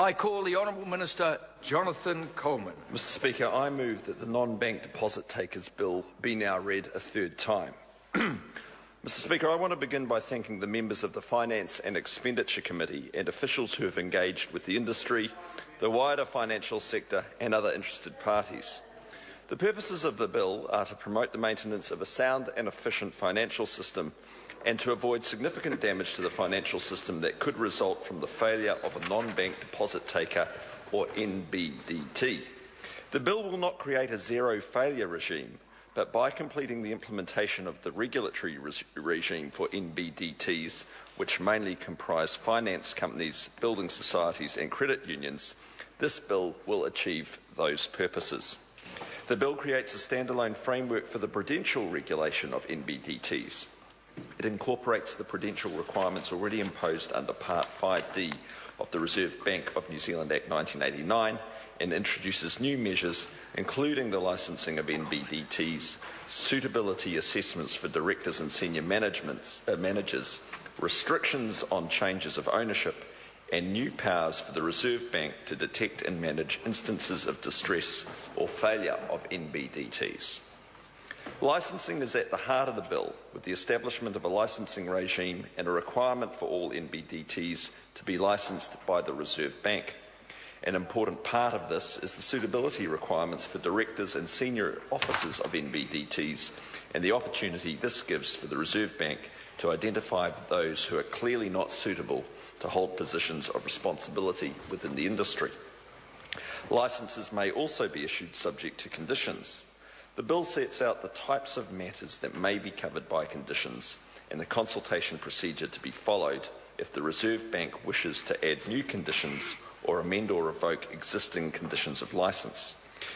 I call the Honourable Minister Jonathan Coleman. Mr Speaker, I move that the Non-Bank Deposit Takers Bill be now read a third time. Mr Speaker, I want to begin by thanking the members of the Finance and Expenditure Committee and officials who have engaged with the industry, the wider financial sector and other interested parties. The purposes of the bill are to promote the maintenance of a sound and efficient financial system and to avoid significant damage to the financial system that could result from the failure of a non-bank deposit taker, or NBDT. The bill will not create a zero failure regime, but by completing the implementation of the regulatory regime for NBDTs, which mainly comprise finance companies, building societies and credit unions, this bill will achieve those purposes. The bill creates a standalone framework for the prudential regulation of NBDTs. It incorporates the prudential requirements already imposed under Part 5D of the Reserve Bank of New Zealand Act 1989 and introduces new measures, including the licensing of NBDTs, suitability assessments for directors and senior managers, restrictions on changes of ownership, and new powers for the Reserve Bank to detect and manage instances of distress or failure of NBDTs. Licensing is at the heart of the bill, with the establishment of a licensing regime and a requirement for all NBDTs to be licensed by the Reserve Bank. An important part of this is the suitability requirements for directors and senior officers of NBDTs and the opportunity this gives for the Reserve Bank to identify those who are clearly not suitable to hold positions of responsibility within the industry. Licences may also be issued subject to conditions. The bill sets out the types of matters that may be covered by conditions and the consultation procedure to be followed if the Reserve Bank wishes to add new conditions or amend or revoke existing conditions of licence.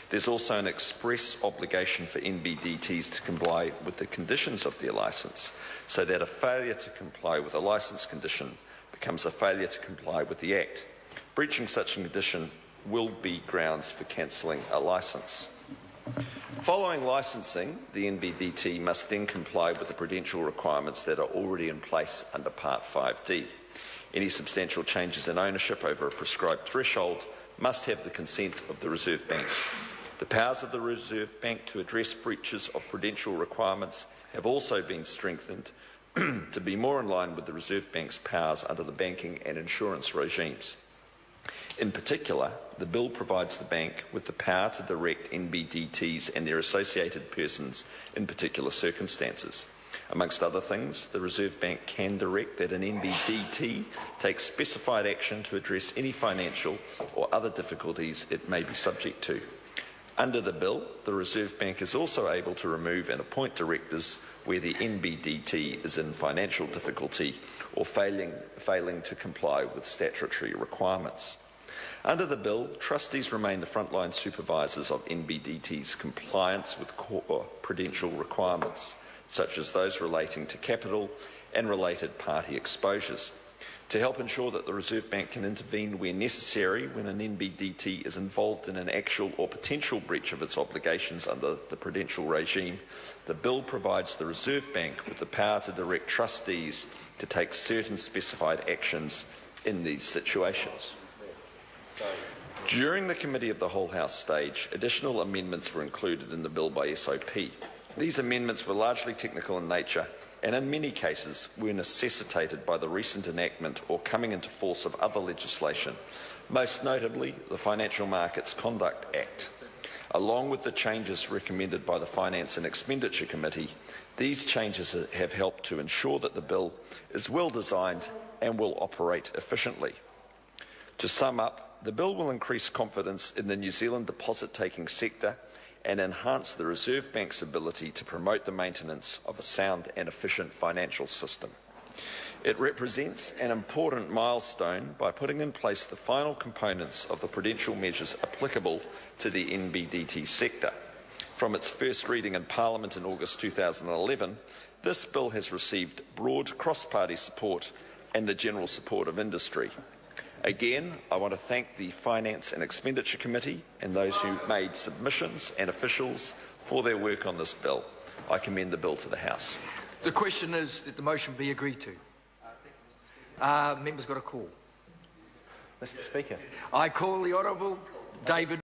There's also an express obligation for NBDTs to comply with the conditions of their licence, so that a failure to comply with a licence condition becomes a failure to comply with the Act. Breaching such a condition will be grounds for cancelling a licence. Following licensing, the NBDT must then comply with the prudential requirements that are already in place under Part 5D. Any substantial changes in ownership over a prescribed threshold must have the consent of the Reserve Bank. The powers of the Reserve Bank to address breaches of prudential requirements have also been strengthened to be more in line with the Reserve Bank's powers under the banking and insurance regimes. In particular, the bill provides the bank with the power to direct NBDTs and their associated persons in particular circumstances. Amongst other things, the Reserve Bank can direct that an NBDT take specified action to address any financial or other difficulties it may be subject to. Under the bill, the Reserve Bank is also able to remove and appoint directors where the NBDT is in financial difficulty or failing to comply with statutory requirements. Under the bill, trustees remain the frontline supervisors of NBDT's compliance with core prudential requirements, such as those relating to capital and related party exposures, to help ensure that the Reserve Bank can intervene where necessary when an NBDT is involved in an actual or potential breach of its obligations under the prudential regime. The bill provides the Reserve Bank with the power to direct trustees to take certain specified actions in these situations. During the Committee of the Whole House stage, additional amendments were included in the bill by SOP. These amendments were largely technical in nature and in many cases were necessitated by the recent enactment or coming into force of other legislation, most notably the Financial Markets Conduct Act. Along with the changes recommended by the Finance and Expenditure Committee, these changes have helped to ensure that the bill is well designed and will operate efficiently. To sum up, the bill will increase confidence in the New Zealand deposit-taking sector and enhance the Reserve Bank's ability to promote the maintenance of a sound and efficient financial system. It represents an important milestone by putting in place the final components of the prudential measures applicable to the NBDT sector. From its first reading in Parliament in August 2011, this bill has received broad cross-party support and the general support of industry. Again, I want to thank the Finance and Expenditure Committee and those who made submissions and officials for their work on this bill. I commend the bill to the House. The question is that the motion be agreed to. Member's got a call. Mr. Speaker. I call the Honourable David